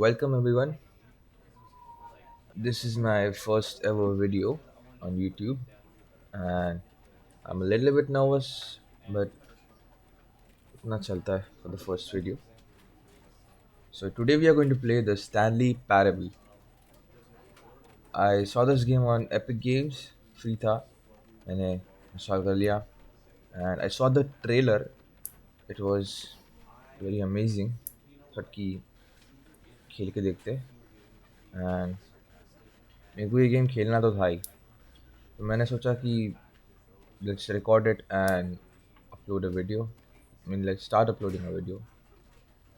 Welcome everyone. This is my first ever video on YouTube and I'm a little bit nervous but itna chalta hai for the first video. So today we are going to play the Stanley Parable. I saw this game on Epic Games, free tha. मैंने install कर लिया and I saw the trailer. It was very amazing. That की खेल के देखते and मेरे को ये गेम खेलना तो था ही तो मैंने सोचा कि let's record it and upload a video. I mean, let's start uploading a video.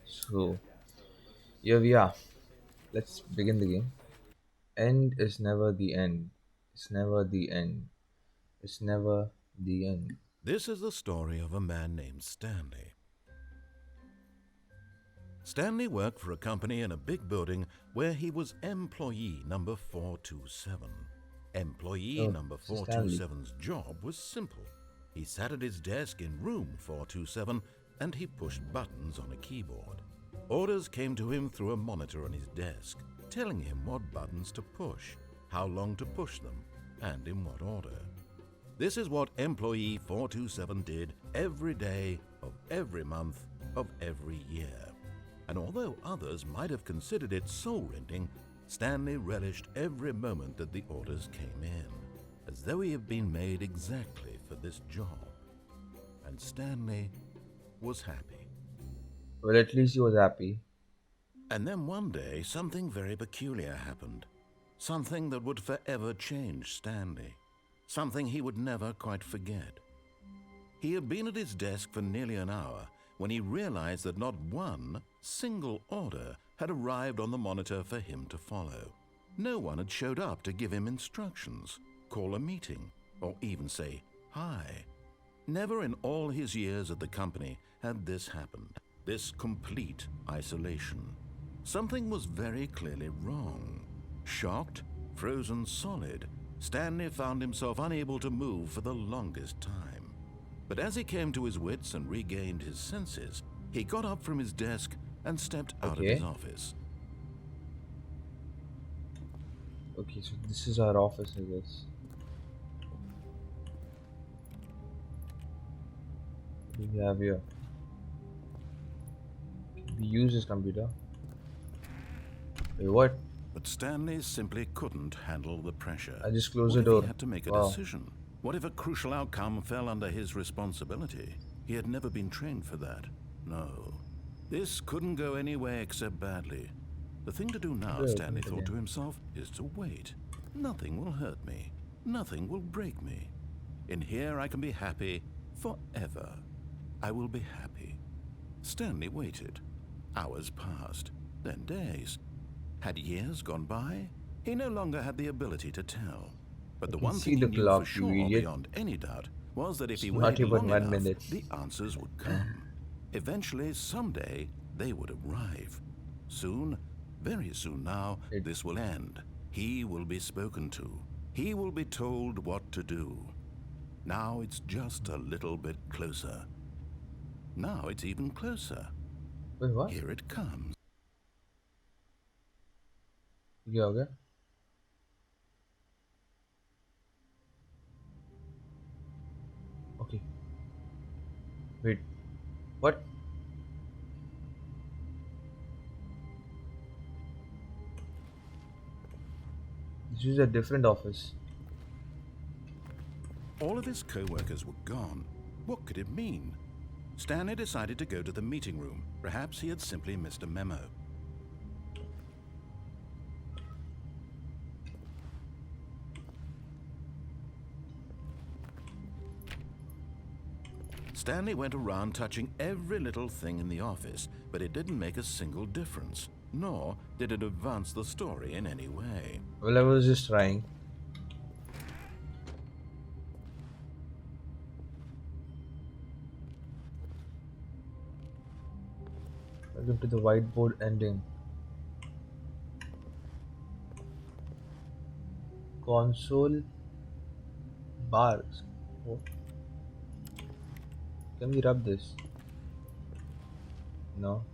So here we are. Let's begin the game. End is never the end. It's never the end. It's never the end. This is the story of a man named Stanley. Stanley worked for a company in a big building where he was employee number 427. Employee Oh, number this is Stanley. 427's job was simple. He sat at his desk in room 427 and he pushed buttons on a keyboard. Orders came to him through a monitor on his desk, telling him what buttons to push, how long to push them, and in what order. This is what employee 427 did every day of every month of every year. And although others might have considered it soul-rending, Stanley relished every moment that the orders came in, as though he had been made exactly for this job. And Stanley was happy. Well, at least he was happy. And then one day, something very peculiar happened. Something that would forever change Stanley. Something he would never quite forget. He had been at his desk for nearly an hour when he realized that not one single order had arrived on the monitor for him to follow. No one had showed up to give him instructions, call a meeting, or even say hi. Never in all his years at the company had this happened, this complete isolation. Something was very clearly wrong. Shocked, frozen solid, Stanley found himself unable to move for the longest time. But as he came to his wits and regained his senses, he got up from his desk and stepped out of his office. Okay, so this is our office, I guess. What do we have here? We use this computer. Wait, what? But Stanley simply couldn't handle the pressure. I just closed What the if door. he had to make a Wow. decision? What if a crucial outcome fell under his responsibility? He had never been trained for that. No. This couldn't go any way except badly. The thing to do now, Stanley thought to himself, is to wait. Nothing will hurt me. Nothing will break me. In here I can be happy forever. I will be happy. Stanley waited. Hours passed, then days. Had years gone by? He no longer had the ability to tell. But the one thing he knew for sure, beyond any doubt, was that if he waited long enough, the answers would come. Eventually, someday, they would arrive. Soon, very soon now, this will end. He will be spoken to. He will be told what to do. Now it's just a little bit closer. Now it's even closer. Wait, what? Here it comes. क्या हो गया? Okay. Wait. What? This is a different office. All of his co-workers were gone. What could it mean? Stanley decided to go to the meeting room. Perhaps he had simply missed a memo. Stanley went around touching every little thing in the office, but it didn't make a single difference, nor did it advance the story in any way. Well, I was just trying. Welcome to the whiteboard ending. Console bars. What? Can we rub this? No.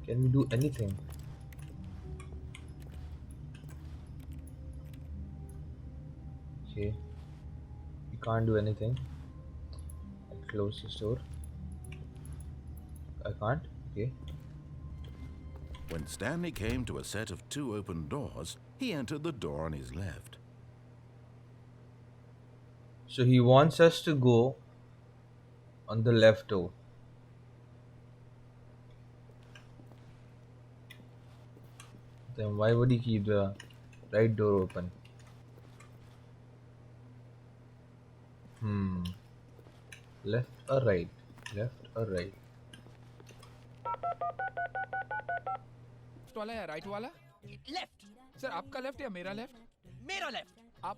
Can we do anything? Okay, we can't do anything. I close the store. I can't. Okay. When Stanley came to a set of 2 open doors, he entered the door on his left. So he wants us to go on the left door. Then why would he keep the right door open? Hmm. Left or right? Left or right? वाला या right वाला? Left sir आपका left या मेरा left? मेरा left आप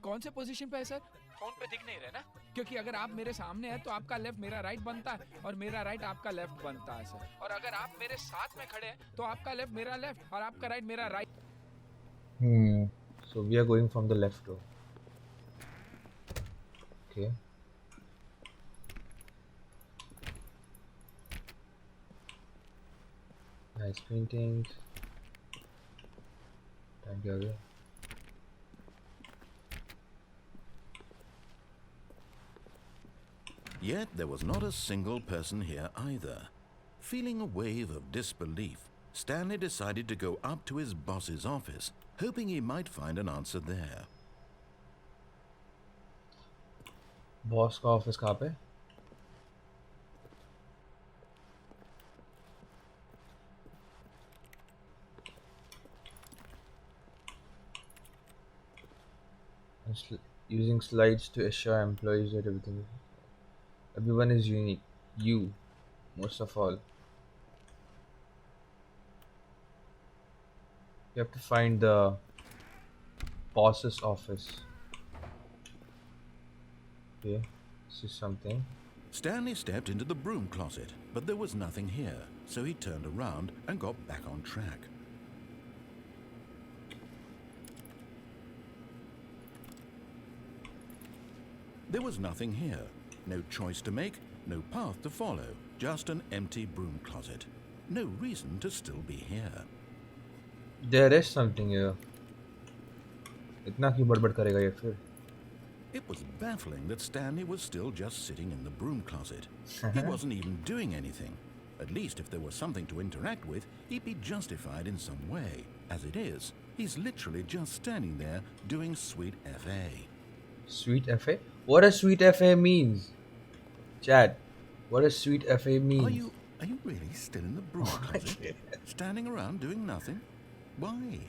कौन से पोजीशन पे है सर? फोन पे दिख नहीं रहे ना? क्योंकि अगर आप मेरे सामने हैं तो आपका लेफ्ट मेरा राइट बनता है और मेरा राइट आपका लेफ्ट बनता है सर। और अगर आप मेरे साथ में खड़े हैं तो आपका लेफ्ट मेरा लेफ्ट और आपका राइट मेरा right. So we are going from the left door. Okay. Nice paintings. Thank you. Yet there was not a single person here either. Feeling a wave of disbelief, Stanley decided to go up to his boss's office, hoping he might find an answer there. Boss का office कहाँ पे? Using slides to assure employees that everyone is unique. You, most of all. You have to find the boss's office. Okay, this is something. Stanley stepped into the broom closet, but there was nothing here, so he turned around and got back on track. There was nothing here. No choice to make, no path to follow, just an empty broom closet. No reason to still be here. There is something here. इतना क्यों बड़बड़ करेगा ये फिर? It was baffling that Stanley was still just sitting in the broom closet. He wasn't even doing anything. At least if there was something to interact with, he'd be justified in some way. As it is, he's literally just standing there doing sweet FA. Sweet FA? What does sweet FA means? Chad, what does sweet FA means? Are you really still in the broom closet? Standing around doing nothing? Why?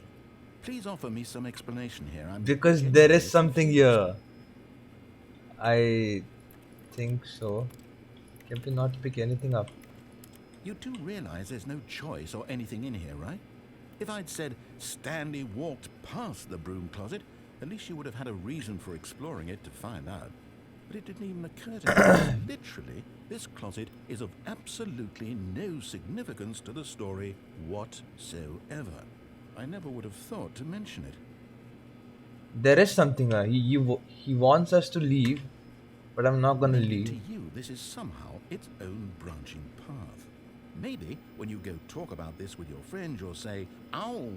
Please offer me some explanation here. Because there is something here. I think so. Can we not pick anything up? You do realize there's no choice or anything in here, right? If I'd said Stanley walked past the broom closet, at least you would have had a reason for exploring it to find out. But it didn't even occur to me. Literally, this closet is of absolutely no significance to the story whatsoever. I never would have thought to mention it. There is something here. He wants us to leave, but I'm not gonna Maybe leave. to you, this is somehow its own branching path. Maybe when you go talk about this with your friends, you'll say, "Oh,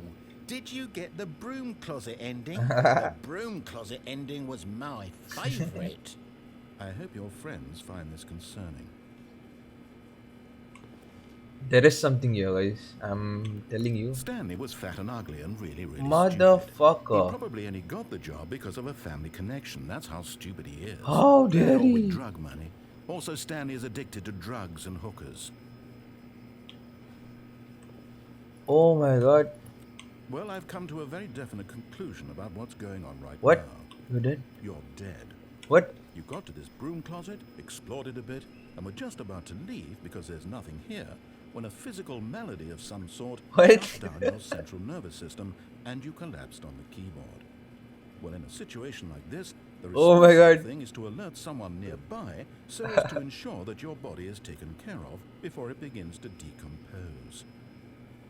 did you get the broom closet ending? The broom closet ending was my favorite." I hope your friends find this concerning. There is something here, guys. I'm telling you. Stanley was fat and ugly and really stupid. Motherfucker. He probably only got the job because of a family connection. That's how stupid he is. How dare All with he? drug money. Also, Stanley is addicted to drugs and hookers. Oh my god. Well, I've come to a very definite conclusion about what's going on right What? now. You did? You're dead. What? You got to this broom closet, explored it a bit, and were just about to leave because there's nothing here when a physical malady of some sort What? shut down your central nervous system and you collapsed on the keyboard. Well, in a situation like this, the Oh my responsible God. thing is to alert someone nearby so as to ensure that your body is taken care of before it begins to decompose.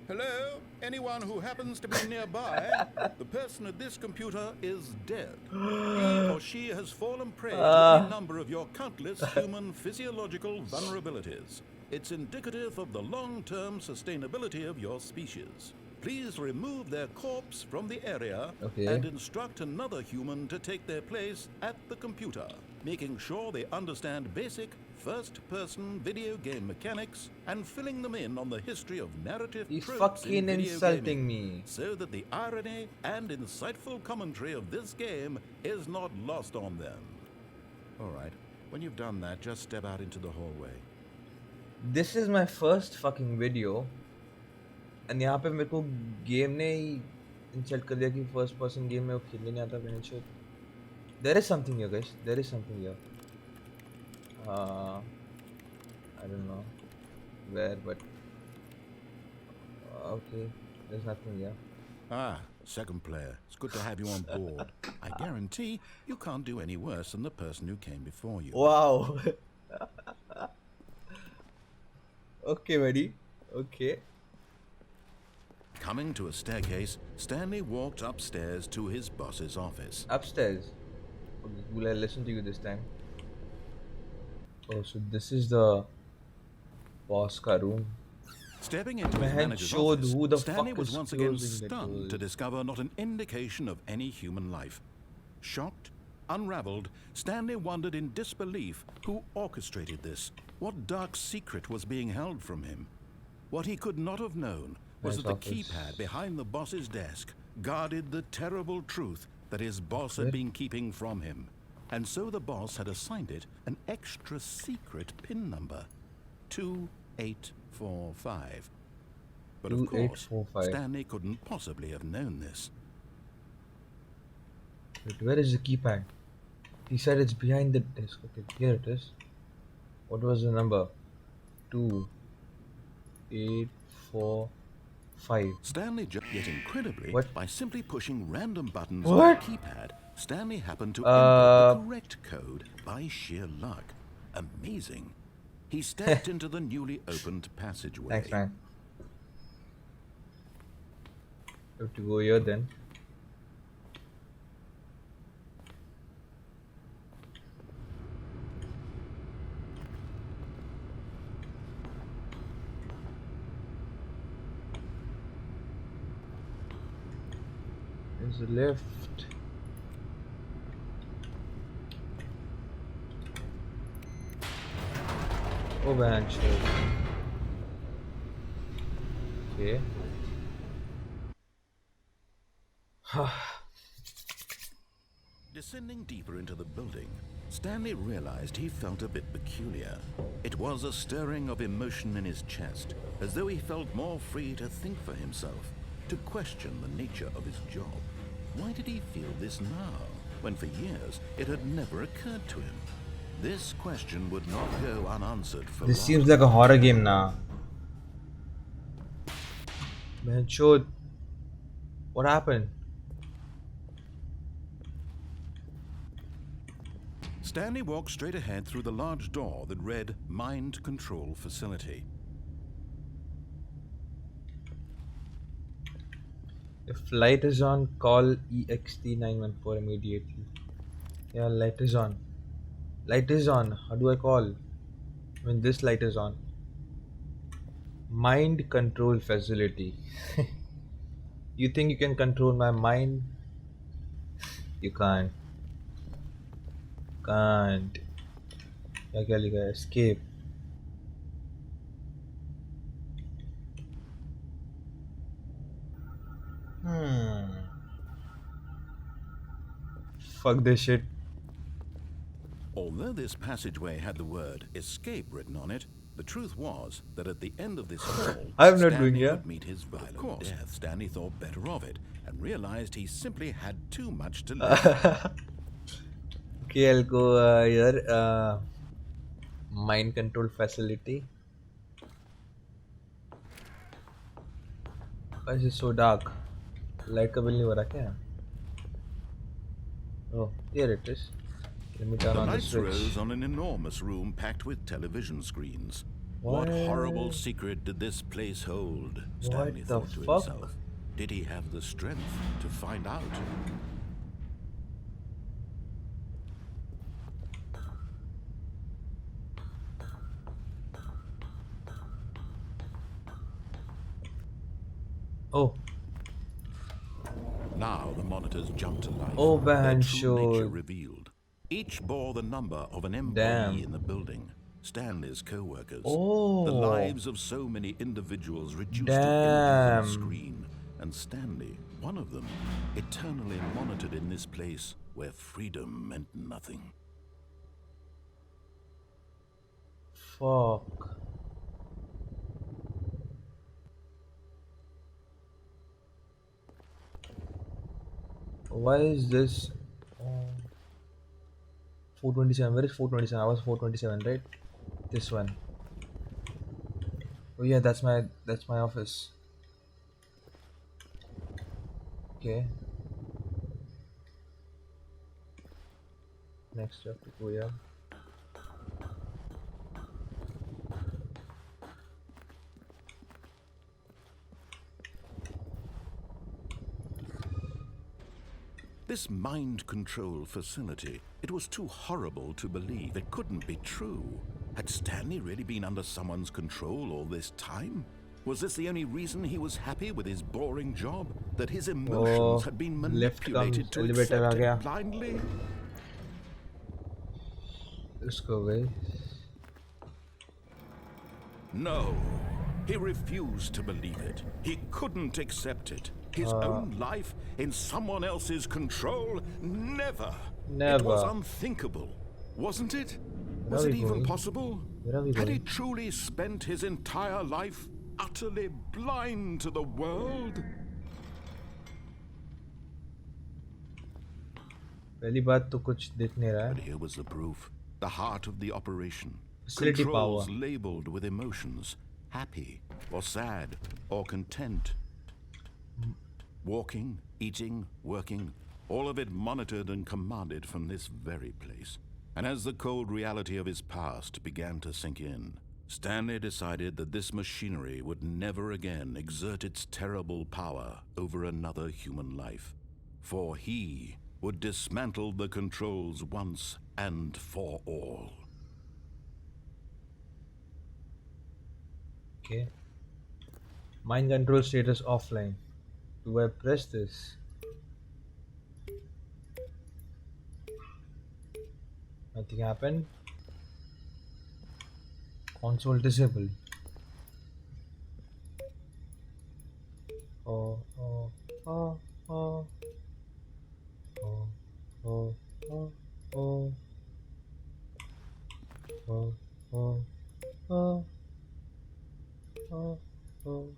Hello? Anyone who happens to be nearby? The person at this computer is dead. He or she has fallen prey to any number of your countless human physiological vulnerabilities. It's indicative of the long-term sustainability of your species. Please remove their corpse from the area Okay. and instruct another human to take their place at the computer, making sure they understand basic first-person video game mechanics and filling them in on the history of narrative He's tropes in fucking video insulting gaming, me. so that the irony and insightful commentary of this game is not lost on them. All right, when you've done that, just step out into the hallway. This is my first fucking video. And यहाँ पे मेरे को game ने ही insult कर दिया कि first person game में वो खेलने नहीं आता बहन चोद. There is something here, guys. There is something here. I don't know where, but okay. There's nothing here. Ah, second player. It's good to have you on board. I guarantee you can't do any worse than the person who came before you. Wow. Okay, buddy. Okay. Coming to a staircase, Stanley walked upstairs to his boss's office. Upstairs. Okay, will I listen to you this time? Oh, so this is the boss ka room. Stepping into his Man, manager's showed office, who the Stanley fuck was is once again closing the stunned doors. to discover not an indication of any human life. Shocked, unraveled, Stanley wondered in disbelief who orchestrated this, what dark secret was being held from him. What he could not have known was Nice that the office. keypad behind the boss's desk guarded the terrible truth that his boss had Okay. been keeping from him. And so the boss had assigned it an extra secret PIN number, 2845. But of course, 2845. Stanley couldn't possibly have known this. Wait, where is the keypad? He said it's behind the desk. Okay, here it is. What was the number? 2845. Stanley yet incredibly, What? by simply pushing random buttons What? on the keypad, Stanley happened to input the correct code by sheer luck. Amazing. He stepped into the newly opened passageway. Thanks, man. Have to go here then. There's a lift. Oh, man, shit. Okay. Descending deeper into the building, Stanley realized he felt a bit peculiar. It was a stirring of emotion in his chest, as though he felt more free to think for himself, to question the nature of his job. Why did he feel this now, when for years it had never occurred to him? This question would not go unanswered for This long. seems like a horror game now. Man, shoot. What happened? Stanley walked straight ahead through the large door that read Mind Control Facility. If light is on, call EXT914 immediately. Yeah, light is on. Light is on. How do I call? When this light is on. Mind control facility. You think you can control my mind? You can't. Can't. क्या लिखा है? Escape. Fuck this shit. Although this passageway had the word escape written on it, the truth was that at the end of this hall, I'm not Stanley doing it. would meet his violent death. Stanley thought better of it and realized he simply had too much to live. Okay, I'll go here. Mind control facility. Why is it so dark? Light का bill नहीं हो रहा क्या? Oh, here it is. Let me turn The on the lights switch. rose on an enormous room packed with television screens. What What? horrible secret did this place hold? Stanley the thought to fuck? himself. Did he have the strength to find out? Oh, Now the monitors jumped to life. oh, Their man, true nature sure. revealed. Each bore the number of an employee Damn. in the building, Stanley's co-workers. The Oh, lives of so many individuals reduced to images on a damn. screen, and Stanley, one of them, eternally monitored in this place where freedom meant nothing. Fuck. Why is this? 427. Where is 427? I was 427, right? This one. Oh yeah, that's my office. Okay. Next you have to go, yeah. This mind control facility, it was too horrible to believe. It couldn't be true. Had Stanley really been under someone's control all this time? Was this the only reason he was happy with his boring job? That his emotions Oh, had been lift comes, manipulated to elevator aa accept gaya. it blindly? Let's go, guys. No. He refused to believe it. He couldn't accept it. His own life in someone else's control? Never. It was Never. unthinkable, wasn't it? Where Was are it we even going? possible? Where are we Had he going? truly spent his entire life utterly blind to the world? पहली बात तो कुछ दिख नहीं रहा But है. here was the proof. The heart of the operation. Facility Controls power. labeled with emotions. Happy or sad or content. Walking, eating, working, all of it monitored and commanded from this very place. And as the cold reality of his past began to sink in, Stanley decided that this machinery would never again exert its terrible power over another human life. For he would dismantle the controls once and for all. Okay. Mind control status offline. Do I press this? Nothing happened. Console disable. Oh, oh, oh, oh, oh, oh, oh, oh, oh, oh, oh, oh, oh,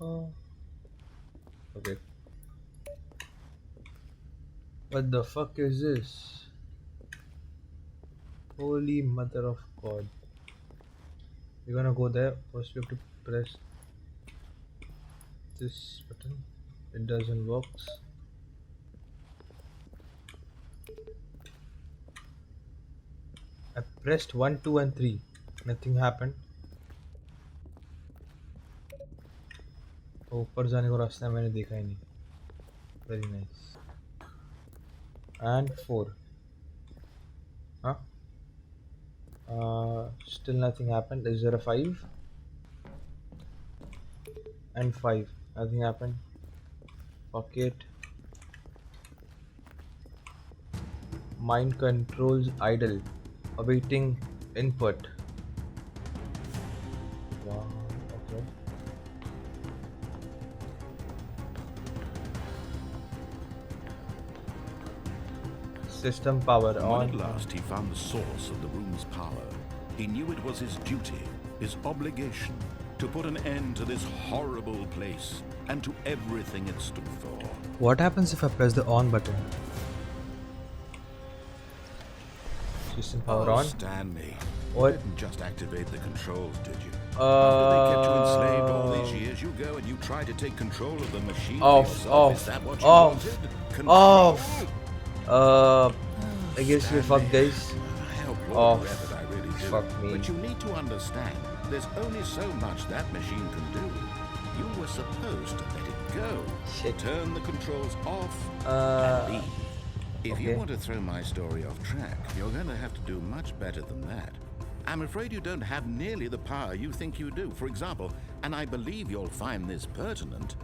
oh. Okay. What the fuck is this? Holy mother of God. We're gonna go there. First we have to press this button. It doesn't work. I pressed 1, 2 and 3. Nothing happened. ऊपर जाने को रास्ता मैंने देखा ही नहीं. Very nice. And 4. Huh? Still nothing happened. Is there a 5? And 5. Nothing happened. Fuck it. Mind controls idle. Awaiting input. Wow. Okay. System power When on. at last he found the source of the room's power, he knew it was his duty, his obligation, to put an end to this horrible place and to everything it stood for. What happens if I press the on button? System power on. Stanley, What? you didn't just activate the controls, did you? After they kept you enslaved all these years, you go and you try to take control of the machine for yourself. Is that what you wanted? Control? I guess you're fucked, guys. I hope Off. Lord Rabbit, I really do. Fuck me. But you need to understand, there's only so much that machine can do. You were supposed to let it go. Shit. Turn the controls off and leave. If you okay. want to throw my story off track, you're going to have to do much better than that. I'm afraid you don't have nearly the power you think you do. For example, and I believe you'll find this pertinent,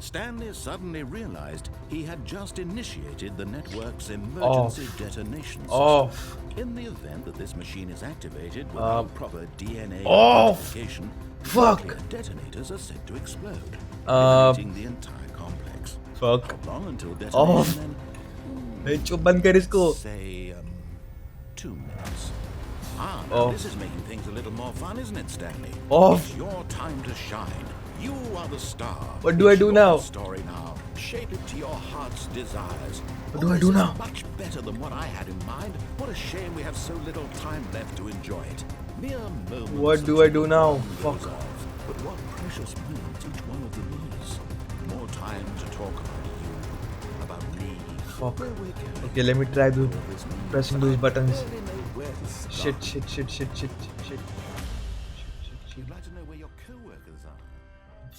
Stanley suddenly realized he had just initiated the network's emergency detonation system. Off. In the event that this machine is activated without proper DNA Off. identification, Fuck. nuclear detonators are said to explode, eliminating the entire complex. Fuck. How long until Off. detonation then? Hey, बंद कर इसको. Say, 2 minutes. Now this is making things a little more fun, isn't it, Stanley? Off. It's your time to shine. You are the star. What do I do now? Story now. Shape it to your heart's desires. What do I do now? Much better than what I had in mind. What a shame we have so little time left to enjoy it. Mere moments. What do I do now? Fuck. But what precious moments each one of them is. More time to talk about you, about me. Fuck. Where we're going. Okay, let me try pressing those buttons. Barely know where to start. Shit. You'd like to know where your co-workers are.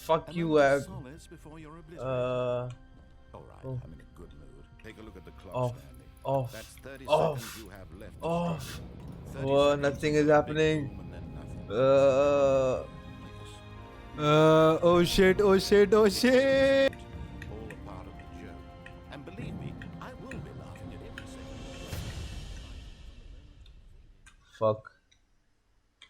Fuck you, Solace before you're obliterated. All right, oh. I'm in a good mood. Take a look at the clock, Off. Stanley. Off. That's 30 Off. seconds you have left. to Off. start. 30 Oh, seconds nothing to is make a happening. boom and then nothing. Oh shit. All a part of the joke. And believe me, I will be laughing at every second. Fuck.